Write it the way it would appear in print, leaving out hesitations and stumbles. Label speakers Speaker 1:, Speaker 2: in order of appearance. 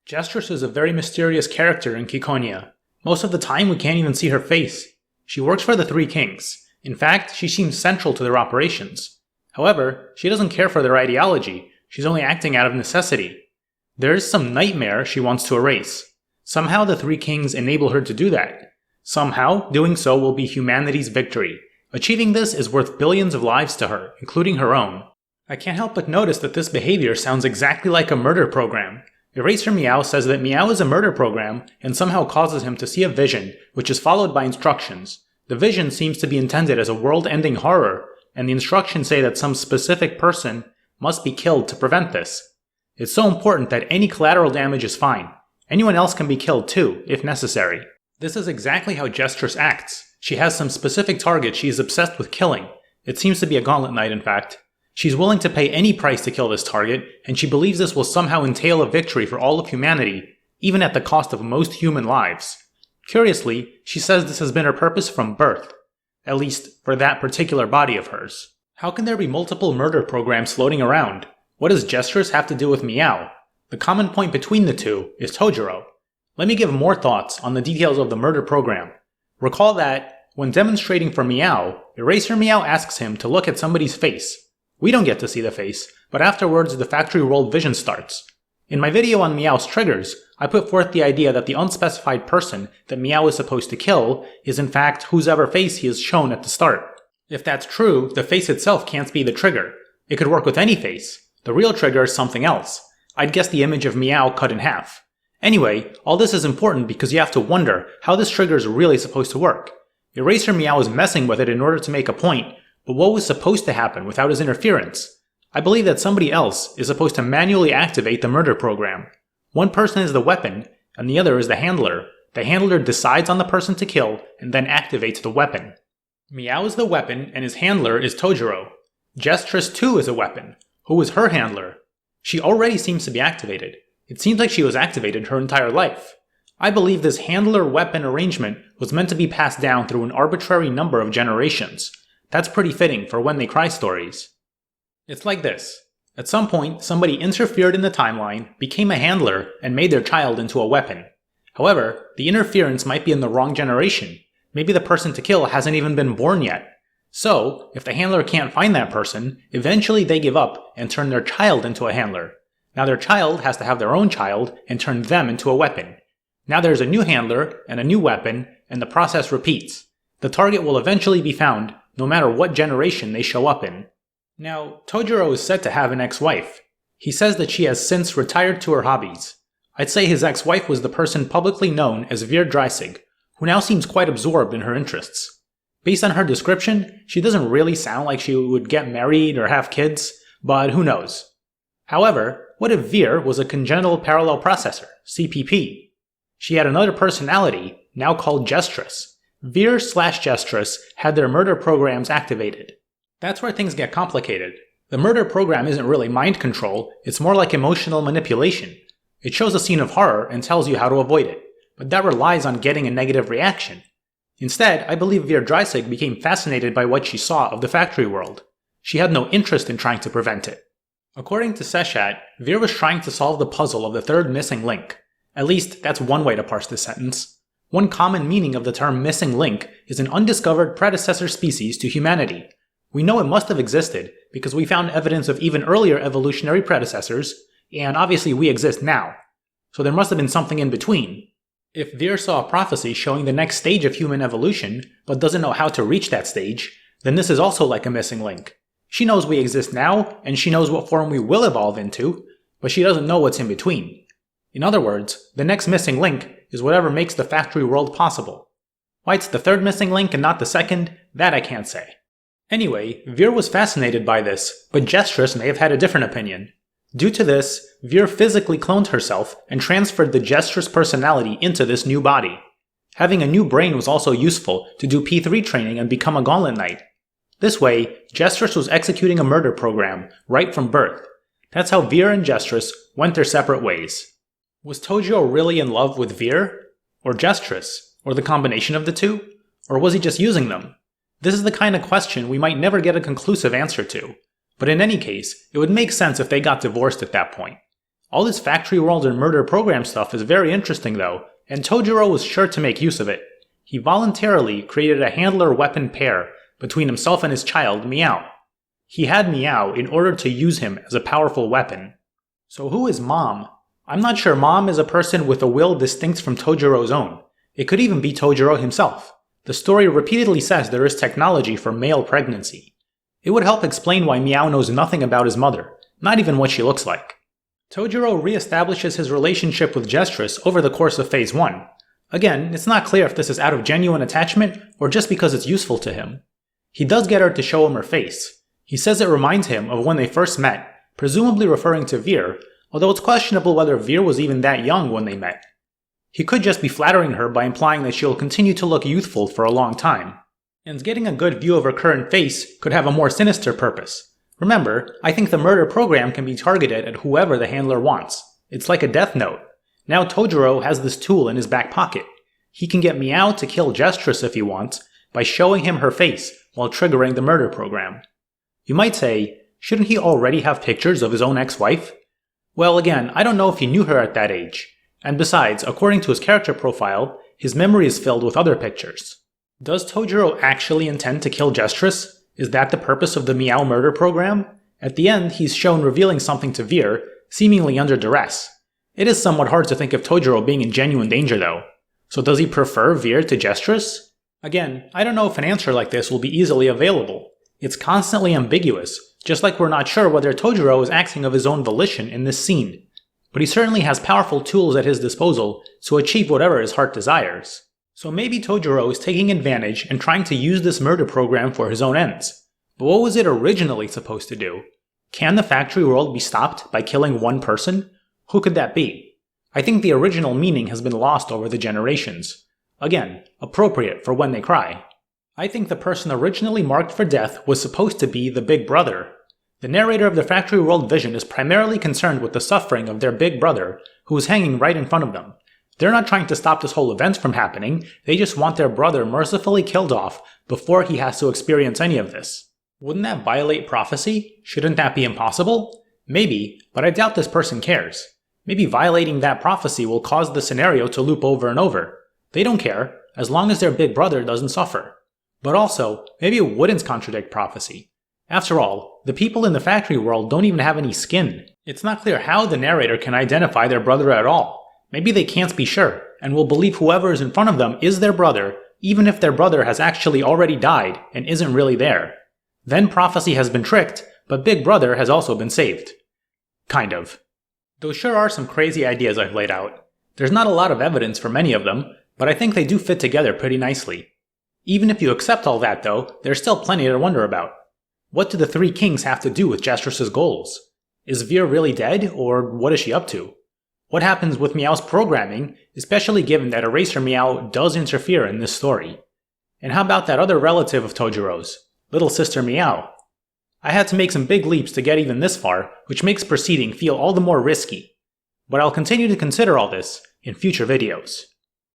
Speaker 1: Jesters is a very mysterious character in Ciconia. Most of the time we can't even see her face. She works for the Three Kings. In fact, she seems central to their operations. However, she doesn't care for their ideology, she's only acting out of necessity. There is some nightmare she wants to erase. Somehow the Three Kings enable her to do that. Somehow, doing so will be humanity's victory. Achieving this is worth billions of lives to her, including her own. I can't help but notice that this behavior sounds exactly like a murder program. Eraser Meow says that Meow is a murder program and somehow causes him to see a vision, which is followed by instructions. The vision seems to be intended as a world-ending horror, and the instructions say that some specific person must be killed to prevent this. It's so important that any collateral damage is fine. Anyone else can be killed too, if necessary. This is exactly how Jesters acts. She has some specific target she is obsessed with killing. It seems to be a gauntlet knight, in fact. She's willing to pay any price to kill this target, and she believes this will somehow entail a victory for all of humanity, even at the cost of most human lives. Curiously, she says this has been her purpose from birth. At least, for that particular body of hers. How can there be multiple murder programs floating around? What does Jesters have to do with Meow? The common point between the two is Tojiro. Let me give more thoughts on the details of the murder program. Recall that, when demonstrating for Meow, Eraser Meow asks him to look at somebody's face. We don't get to see the face, but afterwards the factory rolled vision starts. In my video on Meow's triggers, I put forth the idea that the unspecified person that Meow is supposed to kill is in fact whosever face he is shown at the start. If that's true, the face itself can't be the trigger. It could work with any face. The real trigger is something else. I'd guess the image of Meow cut in half. Anyway, all this is important because you have to wonder how this trigger is really supposed to work. Eraser Meow is messing with it in order to make a point, but what was supposed to happen without his interference? I believe that somebody else is supposed to manually activate the murder program. One person is the weapon, and the other is the handler. The handler decides on the person to kill, and then activates the weapon. Meow is the weapon, and his handler is Tojiro. Jesters too is a weapon. Who is her handler? She already seems to be activated. It seems like she was activated her entire life. I believe this handler-weapon arrangement was meant to be passed down through an arbitrary number of generations. That's pretty fitting for When They Cry stories. It's like this. At some point, somebody interfered in the timeline, became a handler, and made their child into a weapon. However, the interference might be in the wrong generation. Maybe the person to kill hasn't even been born yet. So, if the handler can't find that person, eventually they give up and turn their child into a handler. Now their child has to have their own child and turn them into a weapon. Now there's a new handler and a new weapon, and the process repeats. The target will eventually be found, no matter what generation they show up in. Now, Tojiro is said to have an ex-wife. He says that she has since retired to her hobbies. I'd say his ex-wife was the person publicly known as Veer, who now seems quite absorbed in her interests. Based on her description, she doesn't really sound like she would get married or have kids, but who knows. However, what if Veer was a congenital parallel processor, CPP? She had another personality, now called Jesters. Veer/Jesters had their murder programs activated. That's where things get complicated. The murder program isn't really mind control, it's more like emotional manipulation. It shows a scene of horror and tells you how to avoid it, but that relies on getting a negative reaction. Instead, I believe Veer became fascinated by what she saw of the factory world. She had no interest in trying to prevent it. According to Seshat, Veer was trying to solve the puzzle of the third missing link. At least, that's one way to parse this sentence. One common meaning of the term missing link is an undiscovered predecessor species to humanity. We know it must have existed because we found evidence of even earlier evolutionary predecessors, and obviously we exist now. So there must have been something in between. If Veer saw a prophecy showing the next stage of human evolution, but doesn't know how to reach that stage, then this is also like a missing link. She knows we exist now, and she knows what form we will evolve into, but she doesn't know what's in between. In other words, the next missing link is whatever makes the factory world possible. Why it's the third missing link and not the second, that I can't say. Anyway, Veer was fascinated by this, but Jesters may have had a different opinion. Due to this, Veer physically cloned herself and transferred the Jesters personality into this new body. Having a new brain was also useful to do P3 training and become a gauntlet knight. This way, Jesters was executing a murder program right from birth. That's how Veer and Jesters went their separate ways. Was Tojiro really in love with Veer? Or Jesters? Or the combination of the two? Or was he just using them? This is the kind of question we might never get a conclusive answer to. But in any case, it would make sense if they got divorced at that point. All this factory world and murder program stuff is very interesting though, and Tojiro was sure to make use of it. He voluntarily created a handler-weapon pair between himself and his child, Meow. He had Meow in order to use him as a powerful weapon. So who is Mom? I'm not sure. Mom is a person with a will distinct from Tojiro's own. It could even be Tojiro himself. The story repeatedly says there is technology for male pregnancy. It would help explain why Meow knows nothing about his mother, not even what she looks like. Tojiro re-establishes his relationship with Jesters over the course of Phase 1. Again, it's not clear if this is out of genuine attachment or just because it's useful to him. He does get her to show him her face. He says it reminds him of when they first met, presumably referring to Veer, although it's questionable whether Veer was even that young when they met. He could just be flattering her by implying that she'll continue to look youthful for a long time. And getting a good view of her current face could have a more sinister purpose. Remember, I think the murder program can be targeted at whoever the handler wants. It's like a death note. Now Tojiro has this tool in his back pocket. He can get Meow to kill Jesters if he wants, by showing him her face while triggering the murder program. You might say, shouldn't he already have pictures of his own ex-wife? Well, again, I don't know if he knew her at that age. And besides, according to his character profile, his memory is filled with other pictures. Does Tojiro actually intend to kill Jesters? Is that the purpose of the Meow murder program? At the end, he's shown revealing something to Veer, seemingly under duress. It is somewhat hard to think of Tojiro being in genuine danger though. So does he prefer Veer to Jesters? Again, I don't know if an answer like this will be easily available. It's constantly ambiguous, just like we're not sure whether Tojiro is acting of his own volition in this scene. But he certainly has powerful tools at his disposal to achieve whatever his heart desires. So maybe Tojiro is taking advantage and trying to use this murder program for his own ends. But what was it originally supposed to do? Can the factory world be stopped by killing one person? Who could that be? I think the original meaning has been lost over the generations. Again, appropriate for when they cry. I think the person originally marked for death was supposed to be the Big Brother. The narrator of the factory world vision is primarily concerned with the suffering of their big brother, who is hanging right in front of them. They're not trying to stop this whole event from happening, they just want their brother mercifully killed off before he has to experience any of this. Wouldn't that violate prophecy? Shouldn't that be impossible? Maybe, but I doubt this person cares. Maybe violating that prophecy will cause the scenario to loop over and over. They don't care, as long as their big brother doesn't suffer. But also, maybe it wouldn't contradict prophecy. After all, the people in the factory world don't even have any skin. It's not clear how the narrator can identify their brother at all. Maybe they can't be sure, and will believe whoever is in front of them is their brother, even if their brother has actually already died and isn't really there. Then prophecy has been tricked, but Big Brother has also been saved. Kind of. Those sure are some crazy ideas I've laid out. There's not a lot of evidence for many of them, but I think they do fit together pretty nicely. Even if you accept all that though, there's still plenty to wonder about. What do the three kings have to do with Jesters' goals? Is Veer really dead, or what is she up to? What happens with Meow's programming, especially given that Eraser Meow does interfere in this story? And how about that other relative of Tojiro's, little sister Meow? I had to make some big leaps to get even this far, which makes proceeding feel all the more risky. But I'll continue to consider all this in future videos.